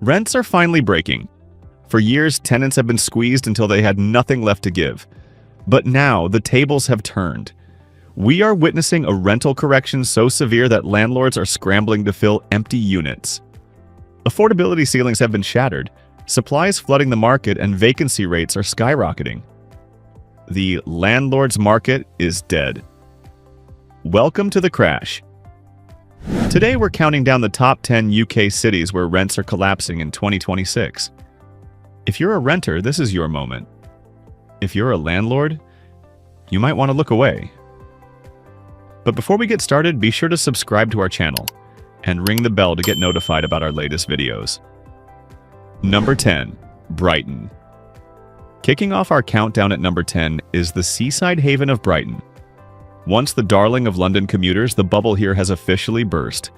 Rents are finally breaking. For years, tenants have been squeezed until they had nothing left to give. But now, the tables have turned. We are witnessing a rental correction so severe that landlords are scrambling to fill empty units. Affordability ceilings have been shattered, supply is flooding the market, and vacancy rates are skyrocketing. The landlord's market is dead. Welcome to the crash. Today we're counting down the top 10 UK cities where rents are collapsing in 2026. If you're a renter, this is your moment. If you're a landlord, you might want to look away. But before we get started, be sure to subscribe to our channel and ring the bell to get notified about our latest videos. Number 10. Brighton. Kicking off our countdown at number 10 is the seaside haven of Brighton. Once the darling of London commuters, the bubble here has officially burst.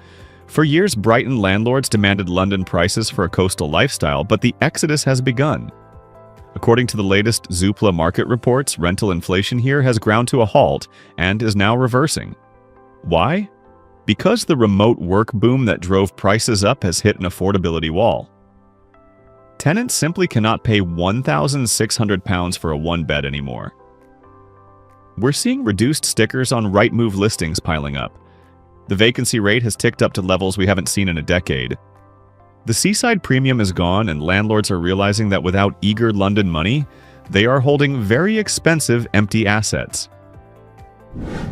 For years, Brighton landlords demanded London prices for a coastal lifestyle, but the exodus has begun. According to the latest Zoopla market reports, rental inflation here has ground to a halt and is now reversing. Why? Because the remote work boom that drove prices up has hit an affordability wall. Tenants simply cannot pay £1,600 for a one-bed anymore. We're seeing reduced stickers on Rightmove listings piling up. The vacancy rate has ticked up to levels we haven't seen in a decade. The seaside premium is gone, and landlords are realizing that without eager London money, they are holding very expensive empty assets.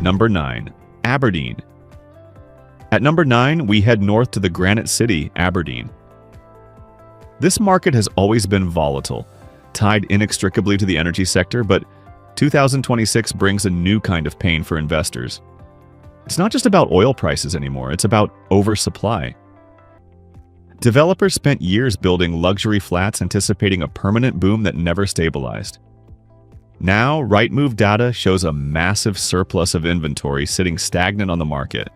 Number 9. Aberdeen. At number 9, we head north to the Granite City, Aberdeen. This market has always been volatile, tied inextricably to the energy sector, but 2026 brings a new kind of pain for investors. It's not just about oil prices anymore, it's about oversupply. Developers spent years building luxury flats anticipating a permanent boom that never stabilized. Now, Rightmove data shows a massive surplus of inventory sitting stagnant on the market.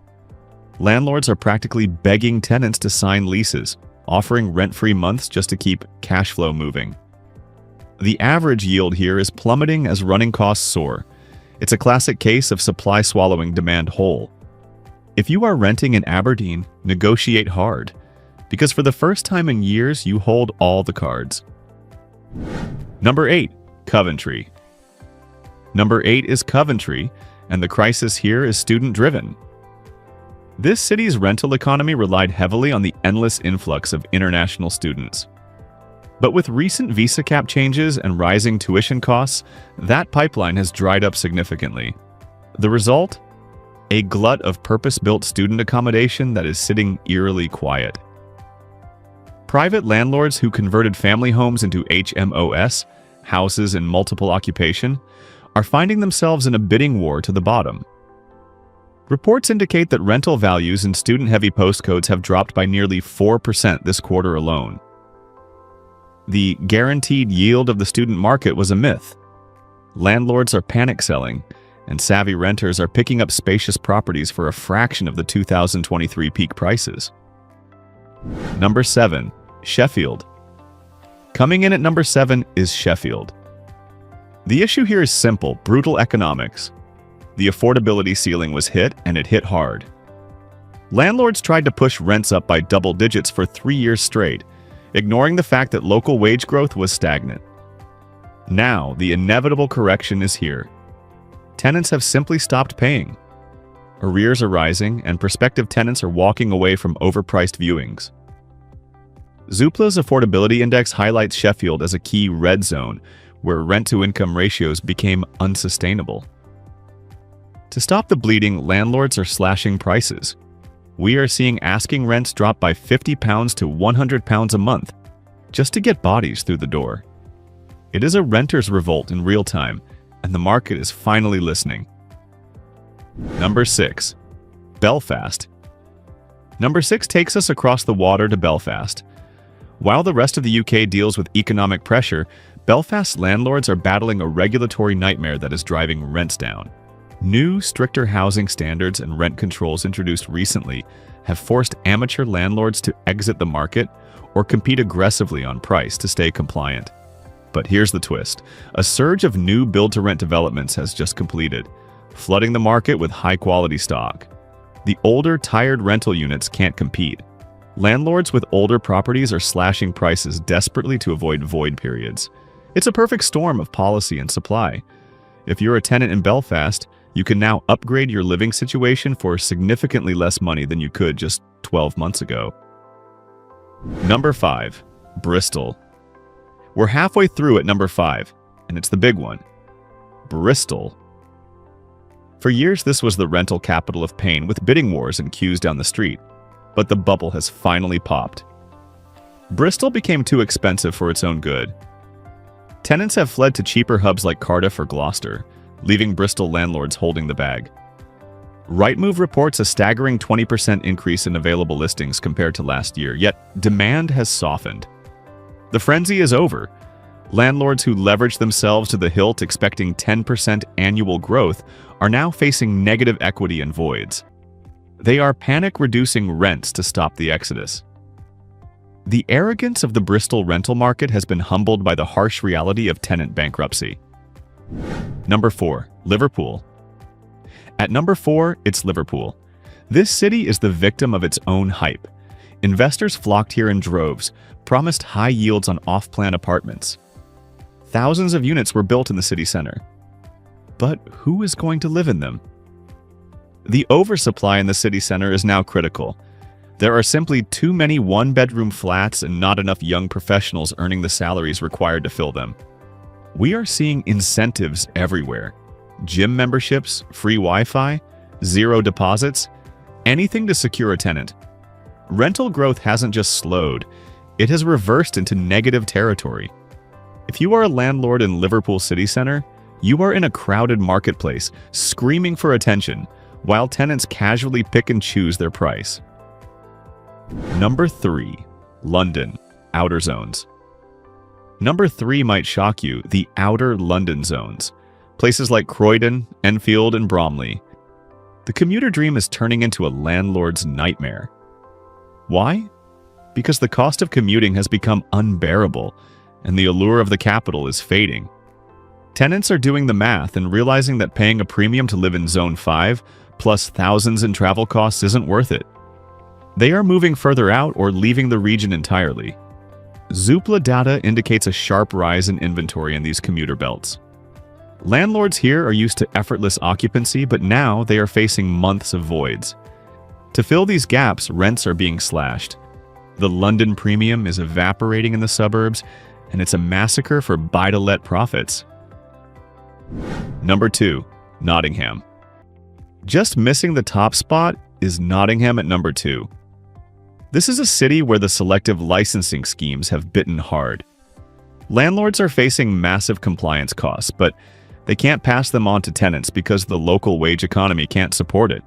Landlords are practically begging tenants to sign leases, offering rent-free months just to keep cash flow moving. The average yield here is plummeting as running costs soar. It's a classic case of supply swallowing demand whole. If you are renting in Aberdeen, negotiate hard, because for the first time in years, you hold all the cards. Number 8. Coventry. Number 8 is Coventry, and the crisis here is student-driven. This city's rental economy relied heavily on the endless influx of international students. But with recent visa cap changes and rising tuition costs, that pipeline has dried up significantly. The result? A glut of purpose-built student accommodation that is sitting eerily quiet. Private landlords who converted family homes into HMOs, houses in multiple occupation, are finding themselves in a bidding war to the bottom. Reports indicate that rental values in student-heavy postcodes have dropped by nearly 4% this quarter alone. The guaranteed yield of the student market was a myth. Landlords are panic selling, and savvy renters are picking up spacious properties for a fraction of the 2023 peak prices. Number 7. Sheffield. Coming in at number 7 is Sheffield. The issue here is simple: brutal economics. The affordability ceiling was hit, and it hit hard. Landlords tried to push rents up by double digits for 3 years straight, ignoring the fact that local wage growth was stagnant. Now, the inevitable correction is here. Tenants have simply stopped paying. Arrears are rising, and prospective tenants are walking away from overpriced viewings. Zoopla's affordability index highlights Sheffield as a key red zone, where rent-to-income ratios became unsustainable. To stop the bleeding, landlords are slashing prices. We are seeing asking rents drop by £50 to £100 a month, just to get bodies through the door. It is a renter's revolt in real time, and the market is finally listening. Number 6. Belfast. Number 6 takes us across the water to Belfast. While the rest of the UK deals with economic pressure, Belfast's landlords are battling a regulatory nightmare that is driving rents down. New, stricter housing standards and rent controls introduced recently have forced amateur landlords to exit the market or compete aggressively on price to stay compliant. But here's the twist. A surge of new build-to-rent developments has just completed, flooding the market with high-quality stock. The older, tired rental units can't compete. Landlords with older properties are slashing prices desperately to avoid void periods. It's a perfect storm of policy and supply. If you're a tenant in Belfast, you can now upgrade your living situation for significantly less money than you could just 12 months ago. Number 5. Bristol. We're halfway through at number 5, and it's the big one. Bristol. For years, this was the rental capital of pain with bidding wars and queues down the street. But the bubble has finally popped. Bristol became too expensive for its own good. Tenants have fled to cheaper hubs like Cardiff or Gloucester, leaving Bristol landlords holding the bag. Rightmove reports a staggering 20% increase in available listings compared to last year, yet demand has softened. The frenzy is over. Landlords who leveraged themselves to the hilt expecting 10% annual growth are now facing negative equity and voids. They are panic-reducing rents to stop the exodus. The arrogance of the Bristol rental market has been humbled by the harsh reality of tenant bankruptcy. Number 4. Liverpool. At number 4, it's Liverpool. This city is the victim of its own hype. Investors flocked here in droves, promised high yields on off-plan apartments. Thousands of units were built in the city center. But who is going to live in them? The oversupply in the city center is now critical. There are simply too many one-bedroom flats and not enough young professionals earning the salaries required to fill them. We are seeing incentives everywhere. Gym memberships, free Wi-Fi, zero deposits, anything to secure a tenant. Rental growth hasn't just slowed, it has reversed into negative territory. If you are a landlord in Liverpool city center, you are in a crowded marketplace, screaming for attention, while tenants casually pick and choose their price. Number 3. London. Outer zones. Number 3 might shock you, the outer London zones. Places like Croydon, Enfield, and Bromley. The commuter dream is turning into a landlord's nightmare. Why? Because the cost of commuting has become unbearable, and the allure of the capital is fading. Tenants are doing the math and realizing that paying a premium to live in Zone 5 plus thousands in travel costs isn't worth it. They are moving further out or leaving the region entirely. Zoopla data indicates a sharp rise in inventory in these commuter belts. Landlords here are used to effortless occupancy, but now they are facing months of voids. To fill these gaps, rents are being slashed. The London premium is evaporating in the suburbs, and it's a massacre for buy-to-let profits. Number 2. Nottingham. Just missing the top spot is Nottingham at number 2. This is a city where the selective licensing schemes have bitten hard. Landlords are facing massive compliance costs, but they can't pass them on to tenants because the local wage economy can't support it.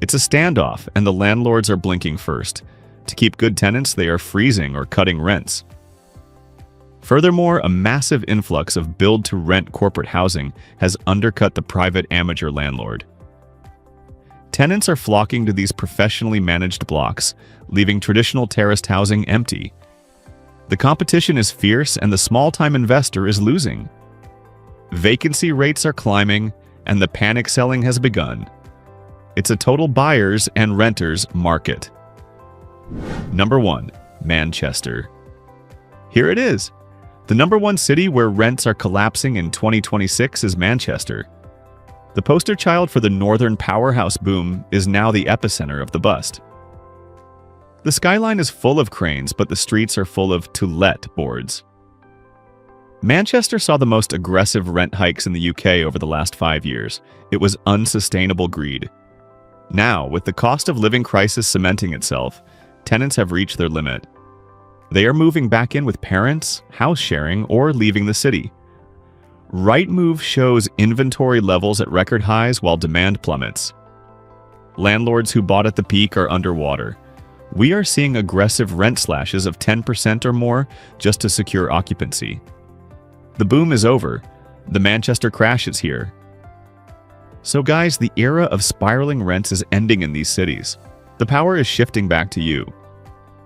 It's a standoff, and the landlords are blinking first. To keep good tenants, they are freezing or cutting rents. Furthermore, a massive influx of build-to-rent corporate housing has undercut the private amateur landlord. Tenants are flocking to these professionally managed blocks, leaving traditional terraced housing empty. The competition is fierce and the small-time investor is losing. Vacancy rates are climbing and the panic selling has begun. It's a total buyers and renters market. Number 1. Manchester. Here it is. The number 1 city where rents are collapsing in 2026 is Manchester. The poster child for the northern powerhouse boom is now the epicenter of the bust. The skyline is full of cranes, but the streets are full of "to let" boards. Manchester saw the most aggressive rent hikes in the UK over the last 5 years. It was unsustainable greed. Now, with the cost of living crisis cementing itself, tenants have reached their limit. They are moving back in with parents, house sharing, or leaving the city. Rightmove shows inventory levels at record highs while demand plummets. Landlords who bought at the peak are underwater. We are seeing aggressive rent slashes of 10% or more just to secure occupancy. The boom is over. The Manchester crash is here. So guys, the era of spiraling rents is ending in these cities. The power is shifting back to you.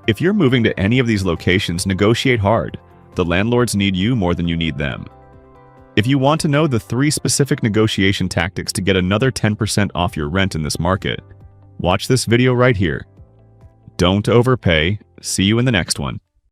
If you're moving to any of these locations, negotiate hard. The landlords need you more than you need them. If you want to know the 3 specific negotiation tactics to get another 10% off your rent in this market, watch this video right here. Don't overpay, See you in the next one.